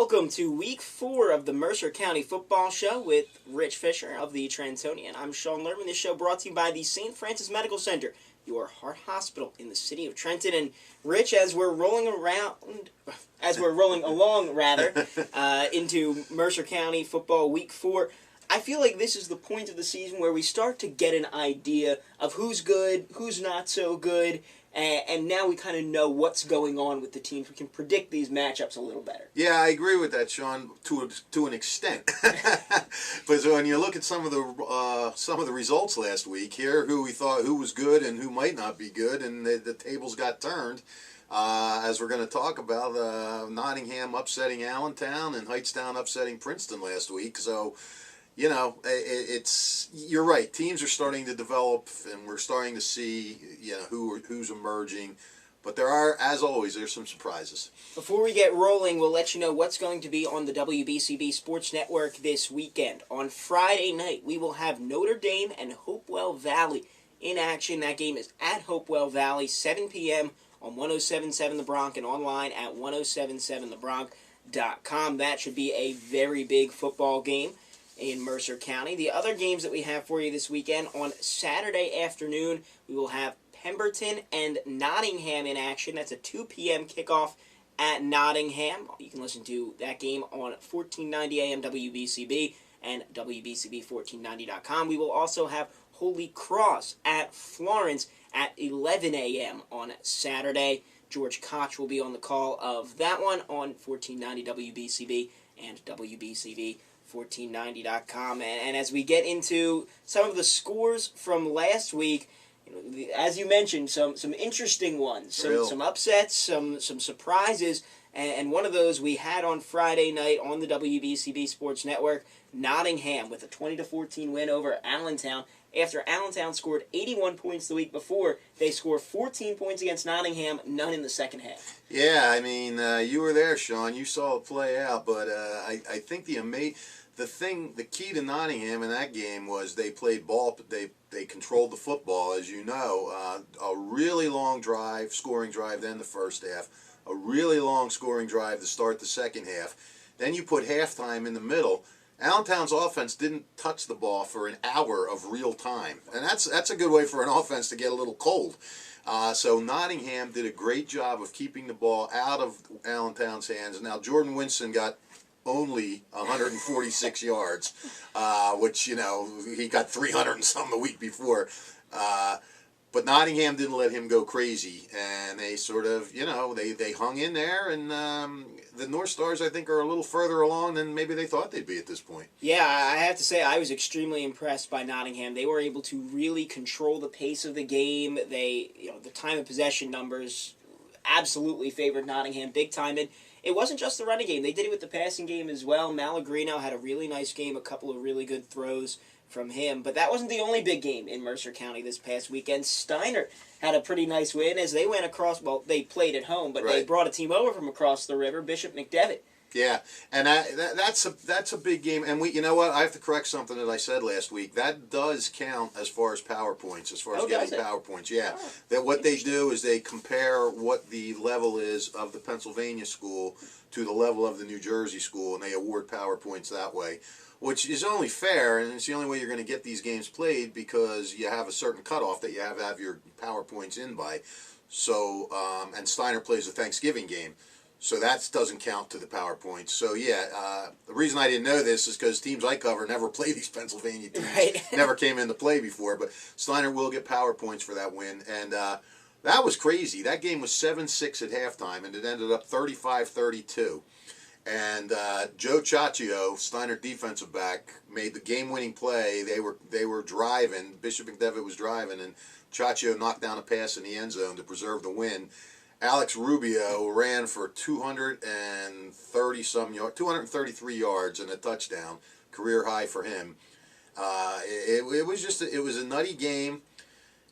welcome to week 4 of the Mercer County Football Show with Rich Fisher of the Trentonian. I'm Sean Lerman. This show brought to you by the St. Francis Medical Center, your heart hospital in the city of Trenton. And Rich, as we're rolling along into Mercer County Football week 4, I feel like this is the point of the season where we start to get an idea of who's good, who's not so good, and now we kind of know what's going on with the teams. We can predict these matchups a little better. Yeah, I agree with that, Sean, to an extent. But when you look at some of the results last week here, who we thought who was good and who might not be good, and the tables got turned. As we're going to talk about, Nottingham upsetting Allentown and Hightstown upsetting Princeton last week. So, you know, you're right. Teams are starting to develop, and we're starting to see, who's emerging. But there are, as always, there's some surprises. Before we get rolling, we'll let you know what's going to be on the WBCB Sports Network this weekend. On Friday night, we will have Notre Dame and Hopewell Valley in action. That game is at Hopewell Valley, 7 p.m. on 107.7 The Bronx and online at 1077thebronx.com. That should be a very big football game in Mercer County. The other games that we have for you this weekend, on Saturday afternoon, we will have Pemberton and Nottingham in action. That's a 2 p.m. kickoff at Nottingham. You can listen to that game on 1490 AM WBCB and WBCB1490.com. We will also have Holy Cross at Florence at 11 a.m. on Saturday. George Koch will be on the call of that one on 1490 WBCB and WBCB1490.com. And as we get into some of the scores from last week, as you mentioned, some interesting ones, some upsets, some surprises, and one of those we had on Friday night on the WBCB Sports Network. Nottingham with a 20-14 win over Allentown. After Allentown scored 81 points the week before, they scored 14 points against Nottingham, none in the second half. Yeah, I mean, you were there, Sean. You saw it play out, but I think the key to Nottingham in that game was they played ball. They controlled the football, as you know. A really long scoring drive, then the first half. A really long scoring drive to start the second half. Then you put halftime in the middle. Allentown's offense didn't touch the ball for an hour of real time, and that's a good way for an offense to get a little cold. So Nottingham did a great job of keeping the ball out of Allentown's hands. Now Jordan Winston got only 146 yards, which, he got 300 and some the week before. But Nottingham didn't let him go crazy, and they sort of, they hung in there, and the North Stars, I think, are a little further along than maybe they thought they'd be at this point. Yeah, I have to say, I was extremely impressed by Nottingham. They were able to really control the pace of the game. The time of possession numbers absolutely favored Nottingham big time, and it wasn't just the running game. They did it with the passing game as well. Malagrino had a really nice game, a couple of really good throws from him. But that wasn't the only big game in Mercer County this past weekend. Steiner had a pretty nice win as they went across. Well, they played at home, but They brought a team over from across the river, Bishop McDevitt. Yeah, and that's a big game. And you know what? I have to correct something that I said last week. That does count as far as power points, getting power points. Yeah, that what they do is they compare what the level is of the Pennsylvania school to the level of the New Jersey school, and they award power points that way, which is only fair, and it's the only way you're going to get these games played because you have a certain cutoff that you have to have your power points in by. So, and Steiner plays a Thanksgiving game. So that doesn't count to the power points. So yeah, the reason I didn't know this is because teams I cover never play these Pennsylvania teams. Right. Never came into play before, but Steiner will get power points for that win. And that was crazy. That game was 7-6 at halftime, and it ended up 35-32. And Joe Ciaccio, Steiner defensive back, made the game-winning play. They were driving. Bishop McDevitt was driving, and Ciaccio knocked down a pass in the end zone to preserve the win. Alex Rubio ran for 233 yards and a touchdown, career high for him. It was a nutty game,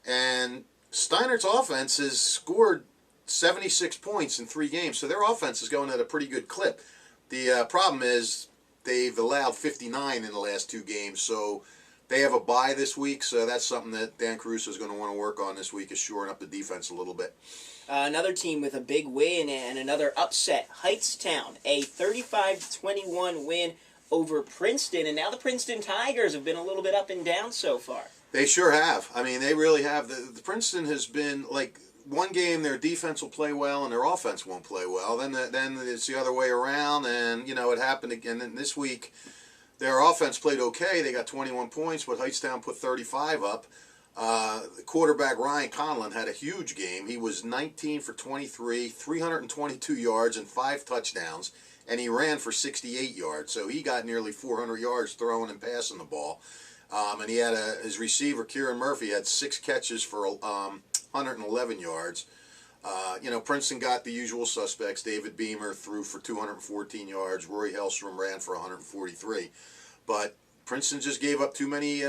and Steiner's offense has scored 76 points in 3 games, so their offense is going at a pretty good clip. The problem is they've allowed 59 in the last 2 games, so they have a bye this week, so that's something that Dan Caruso is going to want to work on this week, is shoring up the defense a little bit. Another team with a big win and another upset, Hightstown, a 35-21 win over Princeton, and now the Princeton Tigers have been a little bit up and down so far. They sure have. I mean, they really have. The Princeton has been like, one game their defense will play well and their offense won't play well. Then it's the other way around, and it happened again. And this week, their offense played okay. They got 21 points, but Hightstown put 35 up. The quarterback Ryan Conlon had a huge game. He was 19 for 23, 322 yards and 5 touchdowns, and he ran for 68 yards. So he got nearly 400 yards throwing and passing the ball. And he had his receiver, Kieran Murphy, had 6 catches for 111 yards. Princeton got the usual suspects. David Beamer threw for 214 yards. Rory Hellstrom ran for 143. But Princeton just gave up too many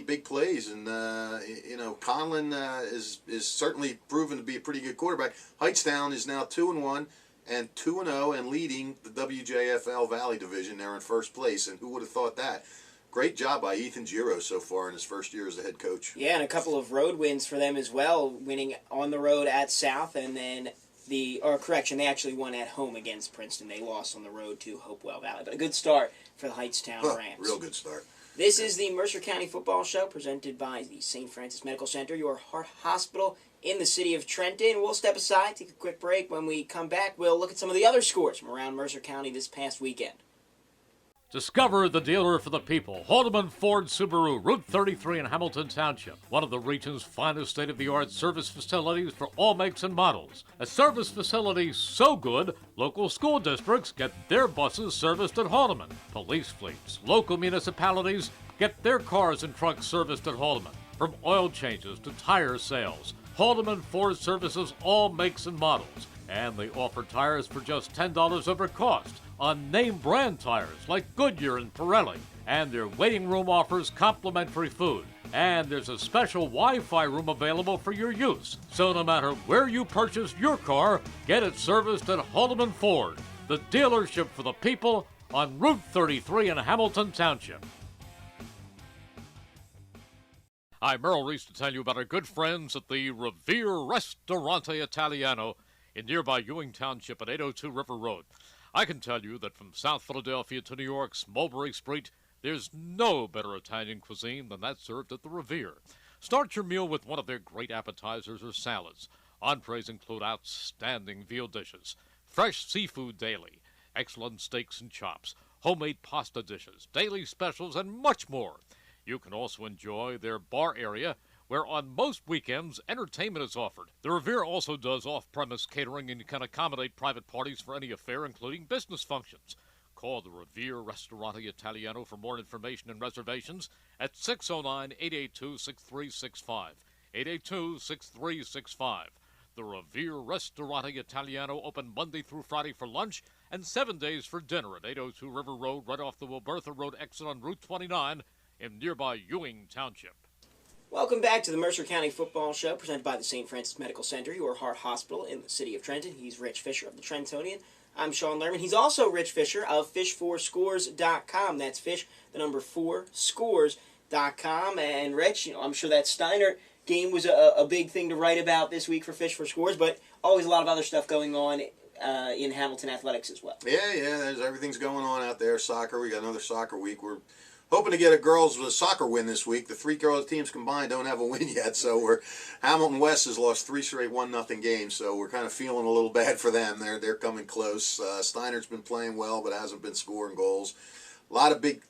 big plays, and Conlon is certainly proven to be a pretty good quarterback. Hightstown is now 2-1 and 2-0 and leading the WJFL Valley Division. They're in first place, and who would have thought that? Great job by Ethan Giro so far in his first year as the head coach. Yeah, and a couple of road wins for them as well, winning on the road at South, and then they actually won at home against Princeton. They lost on the road to Hopewell Valley, but a good start for the Hightstown Rams. Real good start. This is the Mercer County Football Show presented by the St. Francis Medical Center, your heart hospital in the city of Trenton. We'll step aside, take a quick break. When we come back, we'll look at some of the other scores from around Mercer County this past weekend. Discover the dealer for the people, Holloman Ford Subaru, Route 33 in Hamilton Township. One of the region's finest state-of-the-art service facilities for all makes and models. A service facility so good, local school districts get their buses serviced at Holloman. Police fleets, local municipalities get their cars and trucks serviced at Holloman. From oil changes to tire sales, Holloman Ford services all makes and models. And they offer tires for just $10 over cost on name brand tires like Goodyear and Pirelli. And their waiting room offers complimentary food. And there's a special Wi-Fi room available for your use. So no matter where you purchase your car, get it serviced at Holloman Ford, the dealership for the people on Route 33 in Hamilton Township. I'm Merrill Reese to tell you about our good friends at the Revere Ristorante Italiano in nearby Ewing Township at 802 River Road. I can tell you that from South Philadelphia to New York's Mulberry Street, there's no better Italian cuisine than that served at the Revere. Start your meal with one of their great appetizers or salads. Entrees include outstanding veal dishes, fresh seafood daily, excellent steaks and chops, homemade pasta dishes, daily specials, and much more. You can also enjoy their bar area, where on most weekends, entertainment is offered. The Revere also does off-premise catering and can accommodate private parties for any affair, including business functions. Call the Revere Ristorante Italiano for more information and reservations at 609-882-6365. 882-6365. The Revere Ristorante Italiano open Monday through Friday for lunch and 7 days for dinner at 802 River Road, right off the Wilbertha Road exit on Route 29 in nearby Ewing Township. Welcome back to the Mercer County Football Show, presented by the St. Francis Medical Center, your heart hospital in the city of Trenton. He's Rich Fisher of the Trentonian. I'm Sean Lerman. He's also Rich Fisher of fish4scores.com. That's fish, the number 4, scores.com. And Rich, I'm sure that Steiner game was a big thing to write about this week for Fish for Scores, but always a lot of other stuff going on in Hamilton athletics as well. Yeah, everything's going on out there. Soccer, we got another soccer week. We're hoping to get a girls' soccer win this week. The 3 girls teams combined don't have a win yet, so Hamilton West has lost 3 straight 1-0 games, so we're kind of feeling a little bad for them. They're coming close. Steiner's been playing well, but hasn't been scoring goals. A lot of big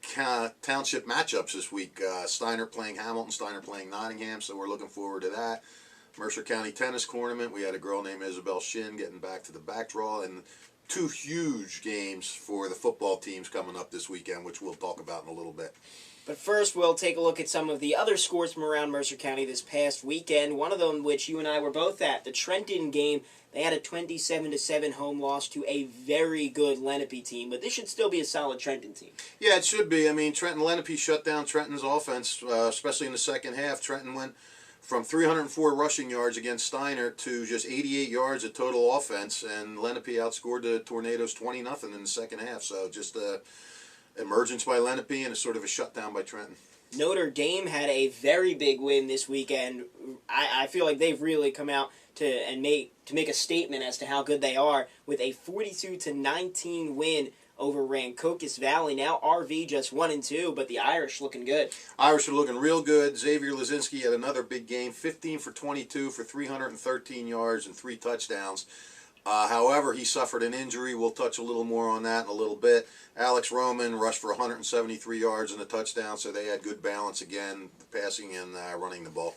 township matchups this week. Steiner playing Hamilton, Steiner playing Nottingham, so we're looking forward to that. Mercer County Tennis Tournament. We had a girl named Isabel Shin getting back to the back draw, and 2 huge games for the football teams coming up this weekend, which we'll talk about in a little bit. But first, we'll take a look at some of the other scores from around Mercer County this past weekend. One of them, which you and I were both at, the Trenton game. They had a 27-7 home loss to a very good Lenape team, but this should still be a solid Trenton team. Yeah, it should be. I mean, Trenton Lenape shut down Trenton's offense, especially in the second half. Trenton went from 304 rushing yards against Steiner to just 88 yards of total offense, and Lenape outscored the Tornadoes 20-0 in the second half. So just emergence by Lenape and a sort of a shutdown by Trenton. Notre Dame had a very big win this weekend. I feel like they've really come out to make a statement as to how good they are with a 42-19 win over Rancocas Valley. Now RV just 1-2, but the Irish looking good. Irish are looking real good. Xavier Lazinski had another big game, 15 for 22 for 313 yards and 3 touchdowns. However, he suffered an injury. We'll touch a little more on that in a little bit. Alex Roman rushed for 173 yards and a touchdown, so they had good balance again, passing and running the ball.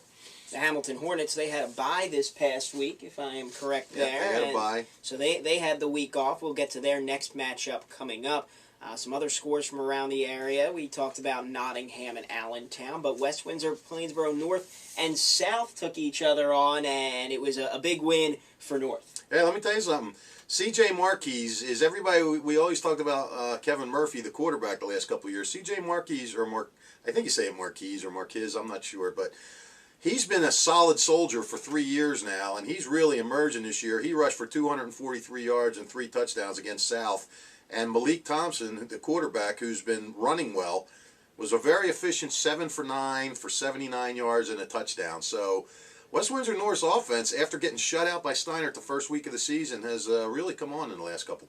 The Hamilton Hornets, they had a bye this past week, if I am correct there. Yeah, they had a bye. So they had the week off. We'll get to their next matchup coming up. Some other scores from around the area. We talked about Nottingham and Allentown, but West Windsor, Plainsboro North, and South took each other on, and it was a big win for North. Hey, let me tell you something. C.J. Marquise is everybody. We always talked about Kevin Murphy, the quarterback, the last couple of years. C.J. Marquise, I think you say it Marquise or Marquise, I'm not sure, but he's been a solid soldier for 3 years now, and he's really emerging this year. He rushed for 243 yards and 3 touchdowns against South. And Malik Thompson, the quarterback, who's been running well, was a very efficient 7 for 9 for 79 yards and a touchdown. So West Windsor North's offense, after getting shut out by Steinert the first week of the season, has really come on in the last couple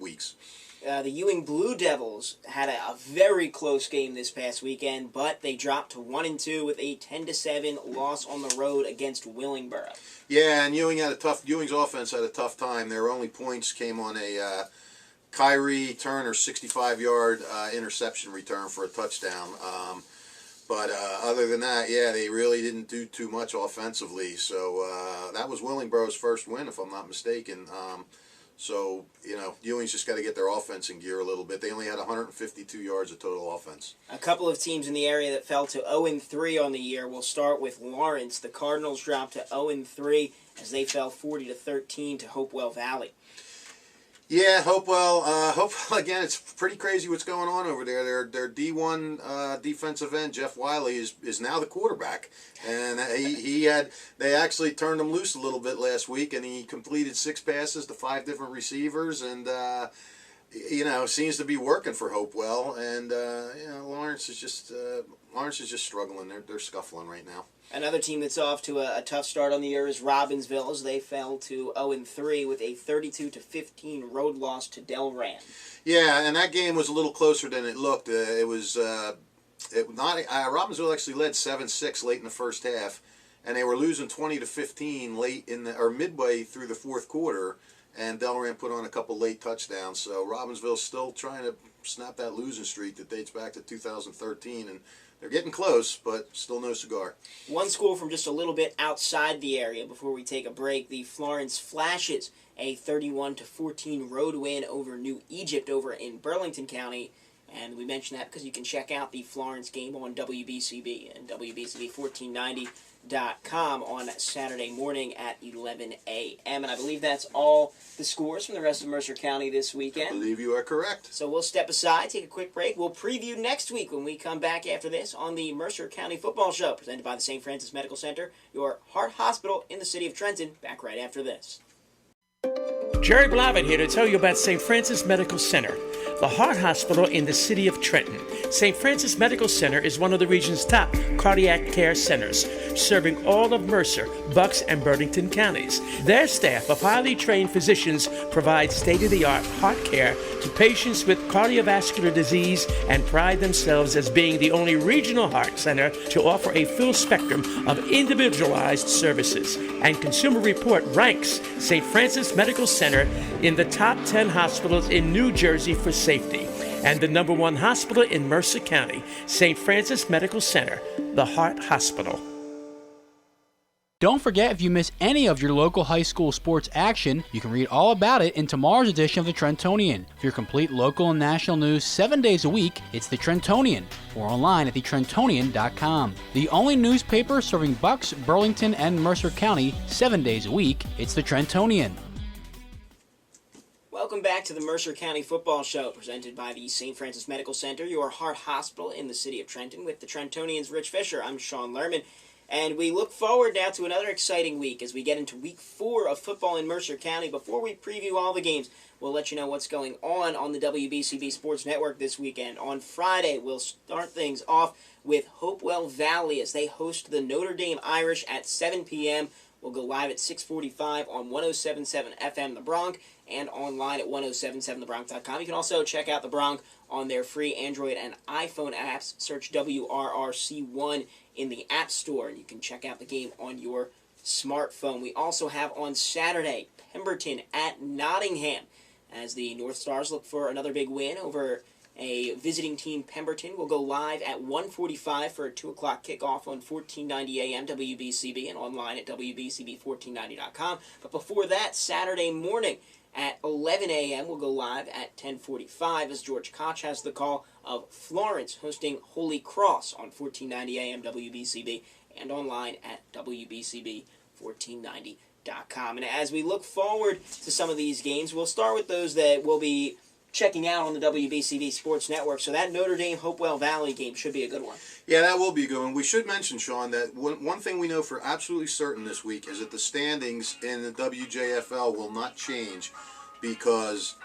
weeks. The Ewing Blue Devils had a very close game this past weekend, but they dropped to 1-2 with a 10-7 loss on the road against Willingboro. Yeah, and Ewing's offense had a tough time. Their only points came on a Kyrie Turner 65-yard interception return for a touchdown. But other than that, yeah, they really didn't do too much offensively. So that was Willingboro's first win, if I'm not mistaken. So, Ewing's just got to get their offense in gear a little bit. They only had 152 yards of total offense. A couple of teams in the area that fell to 0-3 on the year. We'll start with Lawrence. The Cardinals dropped to 0-3 as they fell 40-13 to Hopewell Valley. Yeah, Hopewell, again, it's pretty crazy what's going on over there. Their D1 defensive end, Jeff Wiley, is now the quarterback. And they actually turned him loose a little bit last week, and he completed 6 passes to 5 different receivers, and, seems to be working for Hopewell. And, Lawrence is just struggling. They're scuffling right now. Another team that's off to a tough start on the year is Robbinsville, as they fell to 0-3 with a 32-15 road loss to Delran. Yeah, and that game was a little closer than it looked. Robbinsville actually led 7-6 late in the first half, and they were losing 20-15 midway through the fourth quarter, and Delran put on a couple late touchdowns. So Robbinsville's still trying to snap that losing streak that dates back to 2013, and they're getting close, but still no cigar. One school from just a little bit outside the area before we take a break, the Florence Flashes, a 31-14 road win over New Egypt over in Burlington County. And we mention that because you can check out the Florence game on WBCB and WBCB1490.com on Saturday morning at 11 a.m. And I believe that's all the scores from the rest of Mercer County this weekend. I believe you are correct. So we'll step aside, take a quick break. We'll preview next week when we come back after this on the Mercer County Football Show, presented by the St. Francis Medical Center, your heart hospital in the city of Trenton. Back right after this. Jerry Blavitt here to tell you about St. Francis Medical Center, the heart hospital in the city of Trenton. St. Francis Medical Center is one of the region's top cardiac care centers, serving all of Mercer, Bucks, and Burlington counties. Their staff of highly trained physicians provide state-of-the-art heart care to patients with cardiovascular disease and pride themselves as being the only regional heart center to offer a full spectrum of individualized services. And Consumer Report ranks St. Francis Medical Center in the top 10 hospitals in New Jersey for safety, and the #1 hospital in Mercer County, St. Francis Medical Center, the Heart Hospital. Don't forget, if you miss any of your local high school sports action, you can read all about it in tomorrow's edition of the Trentonian. For your complete local and national news 7 days a week, it's the Trentonian, or online at thetrentonian.com. The only newspaper serving Bucks, Burlington, and Mercer County 7 days a week, it's the Trentonian. Welcome back to the Mercer County Football Show, presented by the St. Francis Medical Center, your heart hospital in the city of Trenton, with the Trentonians' Rich Fisher. I'm Sean Lerman. And we look forward now to another exciting week as we get into week 4 of football in Mercer County. Before we preview all the games, we'll let you know what's going on the WBCB Sports Network this weekend. On Friday, we'll start things off with Hopewell Valley as they host the Notre Dame Irish at 7 p.m. We'll go live at 6:45 on 107.7 FM The Bronx and online at 1077thebronx.com. You can also check out The Bronx on their free Android and iPhone apps. Search WRRC1 in the App Store, and you can check out the game on your smartphone. We also have on Saturday, Pemberton at Nottingham, as the North Stars look for another big win over a visiting team. Pemberton will go live at 1:45 for a 2 o'clock kickoff on 1490 AM WBCB and online at WBCB1490.com. But before that, Saturday morning at 11 a.m. we'll go live at 10:45 as George Koch has the call of Florence hosting Holy Cross on 1490 AM WBCB and online at WBCB1490.com. And as we look forward to some of these games, we'll start with those that will be checking out on the WBCB Sports Network. So that Notre Dame Hopewell Valley game should be a good one. Yeah, that will be a good one. We should mention, Sean, that one thing we know for absolutely certain this week is that the standings in the WJFL will not change because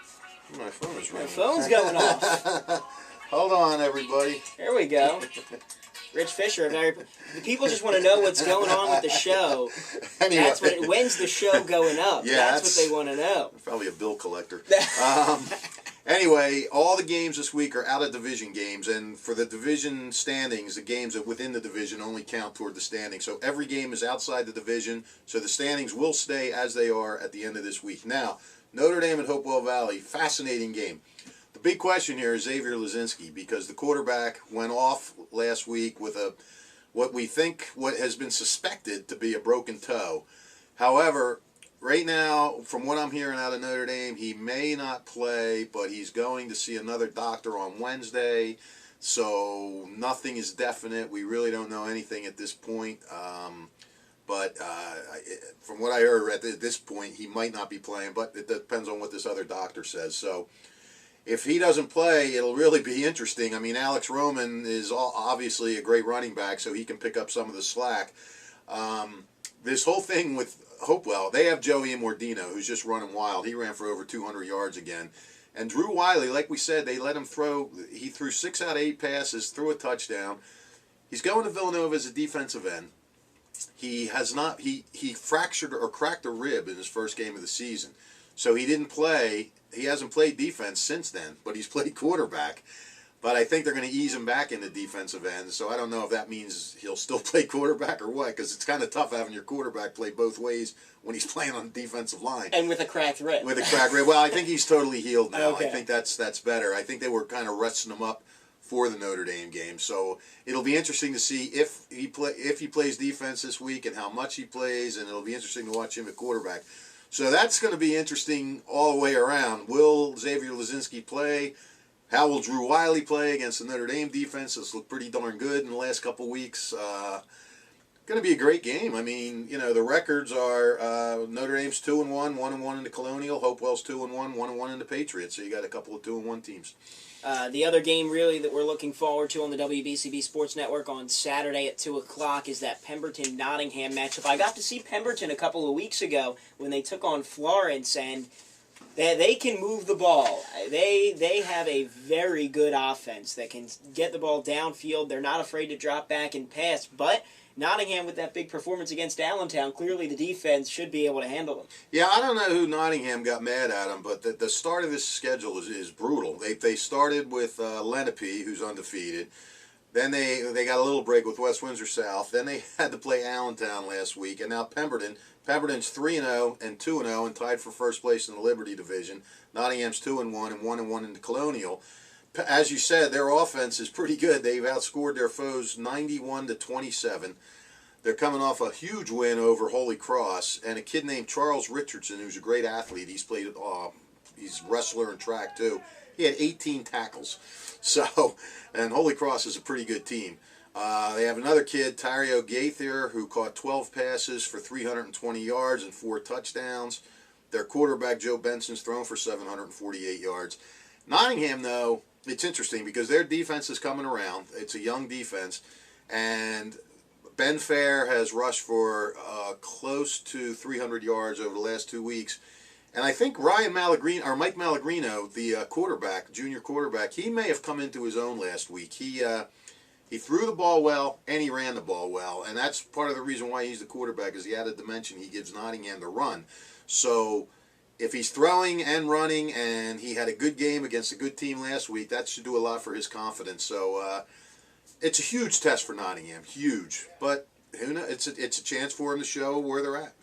my phone is ringing. My phone's going off. Hold on, everybody. There we go. Rich Fisher, the people just want to know what's going on with the show. Anyway. That's what. When's the show going up? Yeah, that's what they want to know. Probably a bill collector. Anyway, all the games this week are out of division games, and for the division standings, the games within the division only count toward the standings. So every game is outside the division, so the standings will stay as they are at the end of this week. Now, Notre Dame and Hopewell Valley, fascinating game. The big question here is Xavier Lazinski, because the quarterback went off last week with what has been suspected to be a broken toe. However, right now, from what I'm hearing out of Notre Dame, he may not play, but he's going to see another doctor on Wednesday. So nothing is definite. We really don't know anything at this point. But from what I heard at this point, he might not be playing, but it depends on what this other doctor says. So if he doesn't play, it'll really be interesting. I mean, Alex Roman is obviously a great running back, so he can pick up some of the slack. This whole thing with Hopewell, they have Joey Immordino, who's just running wild. He ran for over 200 yards again. And Drew Wiley, like we said, they let him throw. He threw 6 out of 8 passes, threw a touchdown. He's going to Villanova as a defensive end. He has not. He fractured or cracked a rib in his first game of the season, so he didn't play. He hasn't played defense since then, but he's played quarterback. But I think they're going to ease him back into defensive end, so I don't know if that means he'll still play quarterback or what, because it's kind of tough having your quarterback play both ways when he's playing on the defensive line. And with a cracked rib. With a cracked rib. Well, I think he's totally healed now. Okay. I think that's better. I think they were kind of resting him up for the Notre Dame game, so it'll be interesting to see if he plays defense this week and how much he plays, and it'll be interesting to watch him at quarterback. So that's going to be interesting all the way around. Will Xavier Lazinski play? How will Drew Wiley play against the Notre Dame defense? It's looked pretty darn good in the last couple weeks. Going to be a great game. I mean, you know, the records are Notre Dame's 2-1, 1-1 in the Colonial. Hopewell's 2-1, 1-1 in the Patriots. So you got a couple of 2-1 teams. The other game really that we're looking forward to on the WBCB Sports Network on Saturday at 2 o'clock is that Pemberton-Nottingham matchup. I got to see Pemberton a couple of weeks ago when they took on Florence, and they can move the ball. They have a very good offense that can get the ball downfield. They're not afraid to drop back and pass, but Nottingham, with that big performance against Allentown, clearly the defense should be able to handle them. Yeah, I don't know who Nottingham got mad at them, but the start of this schedule is brutal. They started with Lenape, who's undefeated. Then they got a little break with West Windsor South. Then they had to play Allentown last week, and now Pemberton. Pemberton's 3-0 and 2-0 and tied for first place in the Liberty Division. Nottingham's 2-1 and 1-1 in the Colonial. As you said, their offense is pretty good. They've outscored their foes 91-27. They're coming off a huge win over Holy Cross, and a kid named Charles Richardson, who's a great athlete. He's played he's wrestler and track too. He had 18 tackles. So, and Holy Cross is a pretty good team. They have another kid, Tario Gaither, who caught 12 passes for 320 yards and 4 touchdowns. Their quarterback, Joe Benson's thrown for 748 yards. Nottingham, though, it's interesting because their defense is coming around. It's a young defense, and Ben Fair has rushed for close to 300 yards over the last 2 weeks. And I think Mike Malagrino, the quarterback, junior quarterback, he may have come into his own last week. He threw the ball well, and he ran the ball well. And that's part of the reason why he's the quarterback, is the added dimension he gives Nottingham to run. So if he's throwing and running, and he had a good game against a good team last week, that should do a lot for his confidence. So it's a huge test for Nottingham, huge. But who knows? It's a chance for him to show where they're at.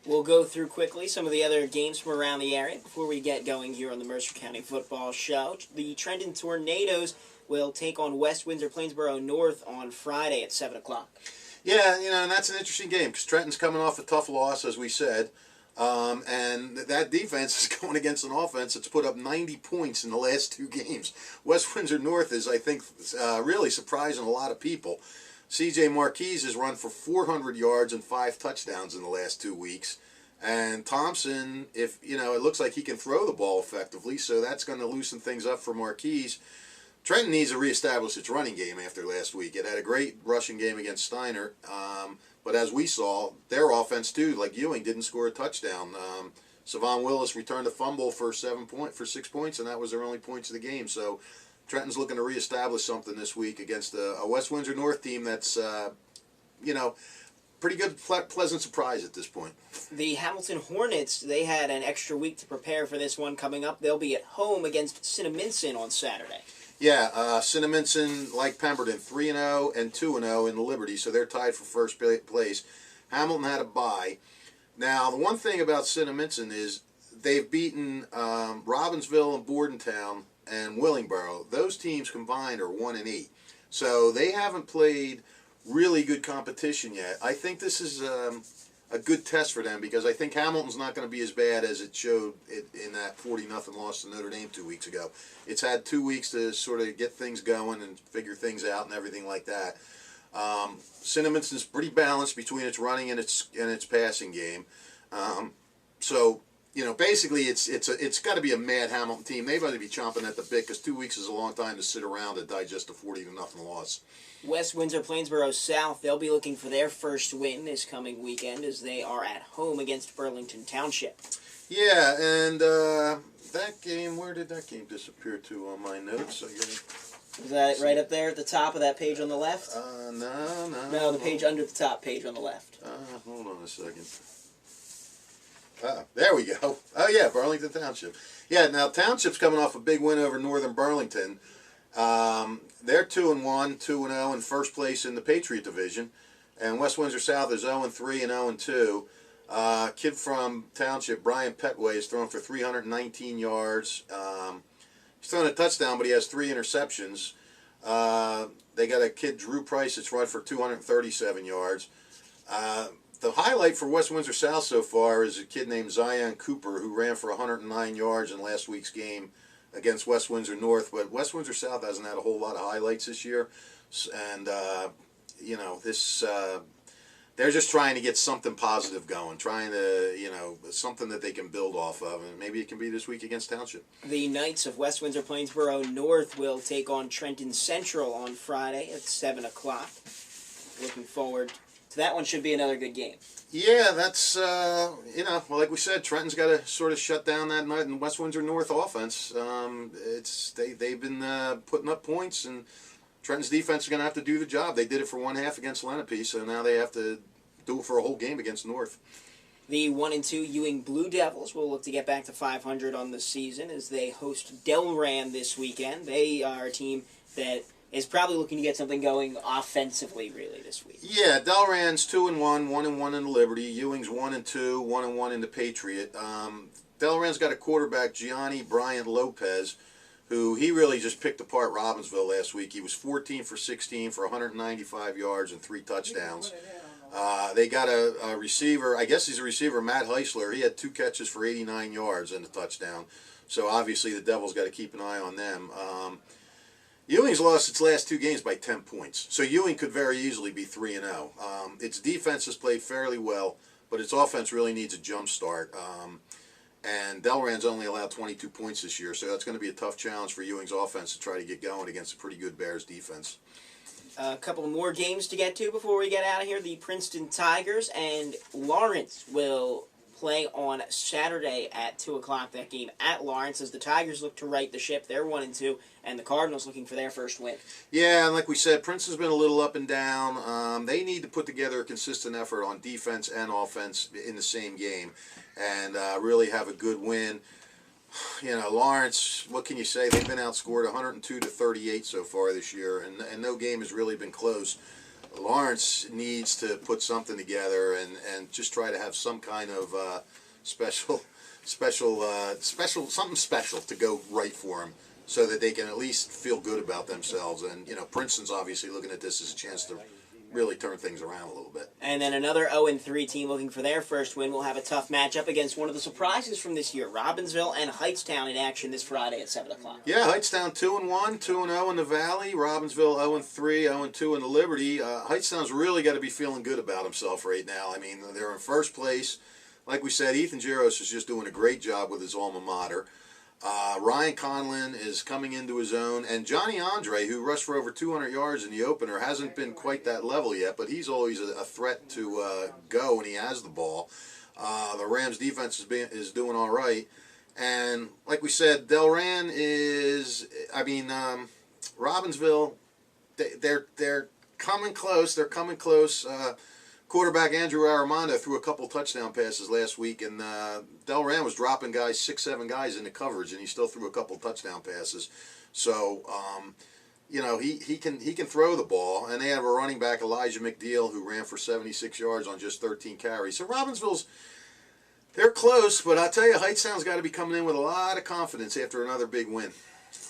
We'll go through quickly some of the other games from around the area before we get going here on the Mercer County Football Show. The Trenton Tornadoes will take on West Windsor Plainsboro North on Friday at 7 o'clock. Yeah, and that's an interesting game because Trenton's coming off a tough loss, as we said. And that defense is going against an offense that's put up 90 points in the last 2 games. West Windsor North is, I think, really surprising a lot of people. C.J. Marquise has run for 400 yards and 5 touchdowns in the last 2 weeks. And Thompson, it looks like he can throw the ball effectively, so that's going to loosen things up for Marquise. Trenton needs to reestablish its running game after last week. It had a great rushing game against Steiner, but as we saw, their offense too, like Ewing, didn't score a touchdown. Savon Willis returned a fumble for 6 points, and that was their only points of the game. So Trenton's looking to reestablish something this week against a West Windsor North team that's, pretty good, pleasant surprise at this point. The Hamilton Hornets, they had an extra week to prepare for this one coming up. They'll be at home against Cinnaminson on Saturday. Yeah, Cinnaminson, like Pemberton, 3-0 and 2-0 in the Liberty, so they're tied for first place. Hamilton had a bye. Now, the one thing about Cinnaminson is they've beaten Robbinsville and Bordentown and Willingboro. Those teams combined are 1-8. So they haven't played really good competition yet. I think this is a good test for them because I think Hamilton's not going to be as bad as it showed in that 40-0 loss to Notre Dame 2 weeks ago. It's had 2 weeks to sort of get things going and figure things out and everything like that. Cinnaminson is pretty balanced between its running and its passing game. So basically it's got to be a mad Hamilton team. They've got to be chomping at the bit because 2 weeks is a long time to sit around and digest a 40-0 loss. West Windsor Plainsboro South, they'll be looking for their first win this coming weekend as they are at home against Burlington Township. Yeah, and that game, where did that game disappear to on my notes? Is that right up there at the top of that page on the left? No. No, the page under the top page on the left. Hold on a second. There we go. Oh, yeah, Burlington Township. Yeah, now Township's coming off a big win over Northern Burlington. They're 2-1, 2-0 in first place in the Patriot Division. And West Windsor South is 0-3 and 0-2. Kid from Township, Brian Petway, is thrown for 319 yards. He's thrown a touchdown, but he has 3 interceptions. They got a kid, Drew Price, that's run for 237 yards. The highlight for West Windsor South so far is a kid named Zion Cooper who ran for 109 yards in last week's game against West Windsor North. But West Windsor South hasn't had a whole lot of highlights this year. And, they're just trying to get something positive going, trying to, something that they can build off of. And maybe it can be this week against Township. The Knights of West Windsor Plainsboro North will take on Trenton Central on Friday at 7 o'clock. Looking forward to that one. Should be another good game. Yeah, that's, like we said, Trenton's got to sort of shut down that West Windsor North offense. They've been putting up points, and Trenton's defense is going to have to do the job. They did it for one half against Lenape, so now they have to do it for a whole game against North. The 1-2 Ewing Blue Devils will look to get back to 500 on the season as they host Delran this weekend. They are a team that is probably looking to get something going offensively, really, this week. Yeah, Delran's 2-1, 1-1 in the Liberty. Ewing's 1-2, 1-1 in the Patriot. Delran's got a quarterback, Gianni Bryant Lopez, who he really just picked apart Robbinsville last week. He was 14 for 16 for 195 yards and 3 touchdowns. They got a receiver, I guess he's a receiver, Matt Heisler. He had 2 catches for 89 yards and a touchdown. So obviously the Devils got to keep an eye on them. Ewing's lost its last 2 games by 10 points. So Ewing could very easily be 3-0. Its defense has played fairly well, but its offense really needs a jump start. And Delran's only allowed 22 points this year, so that's going to be a tough challenge for Ewing's offense to try to get going against a pretty good Bears defense. A couple more games to get to before we get out of here. The Princeton Tigers and Lawrence will play on Saturday at 2 o'clock. That game at Lawrence as the Tigers look to right the ship. They're 1-2, and the Cardinals looking for their first win. Yeah, and like we said, Princeton's been a little up and down. They need to put together a consistent effort on defense and offense in the same game and really have a good win. You know, Lawrence, what can you say? They've been outscored 102-38 so far this year, and no game has really been close. Lawrence needs to put something together and just try to have some kind of something special to go right for them so that they can at least feel good about themselves. And, you know, Princeton's obviously looking at this as a chance to really turn things around a little bit. And then another 0-3 team looking for their first win will have a tough matchup against one of the surprises from this year, Robbinsville and Hightstown in action this Friday at 7 o'clock. Yeah, Hightstown 2-1, 2-0 in the Valley. Robbinsville 0-3, 0-2 in the Liberty. Hightstown's really got to be feeling good about himself right now. I mean, they're in first place. Like we said, Ethan Giros is just doing a great job with his alma mater. Ryan Conlin is coming into his own, and Johnny Andre, who rushed for over 200 yards in the opener, hasn't been quite that level yet, but he's always a threat to go when he has the ball. The Rams' defense is doing all right, and like we said, Delran Robbinsville, they're coming close. They're coming close. Quarterback Andrew Aramonda threw a couple touchdown passes last week, and Delran was dropping 6-7 guys into coverage, and he still threw a couple touchdown passes. So, you know, he can throw the ball, and they have a running back, Elijah McDeal, who ran for 76 yards on just 13 carries. So they're close, but I'll tell you, Hightstown's got to be coming in with a lot of confidence after another big win.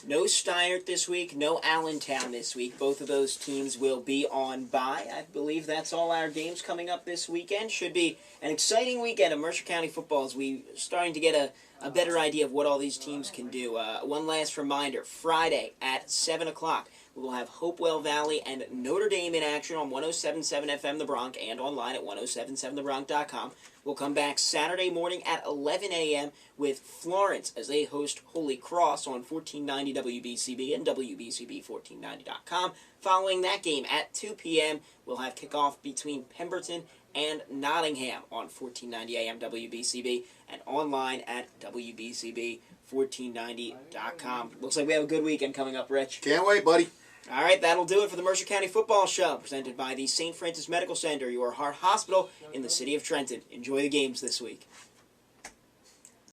No Steyert this week, no Allentown this week. Both of those teams will be on bye. I believe that's all our games coming up this weekend. Should be an exciting weekend of Mercer County football as we're starting to get a better idea of what all these teams can do. One last reminder, Friday at 7 o'clock, we will have Hopewell Valley and Notre Dame in action on 107.7 FM The Bronx and online at 107.7thebronx.com. We'll come back Saturday morning at 11 a.m. with Florence as they host Holy Cross on 1490 WBCB and WBCB1490.com. Following that game at 2 p.m., we'll have kickoff between Pemberton and Nottingham on 1490 AM WBCB and online at WBCB1490.com. Looks like we have a good weekend coming up, Rich. Can't wait, buddy. All right, that'll do it for the Mercer County Football Show, presented by the St. Francis Medical Center, your heart hospital in the city of Trenton. Enjoy the games this week.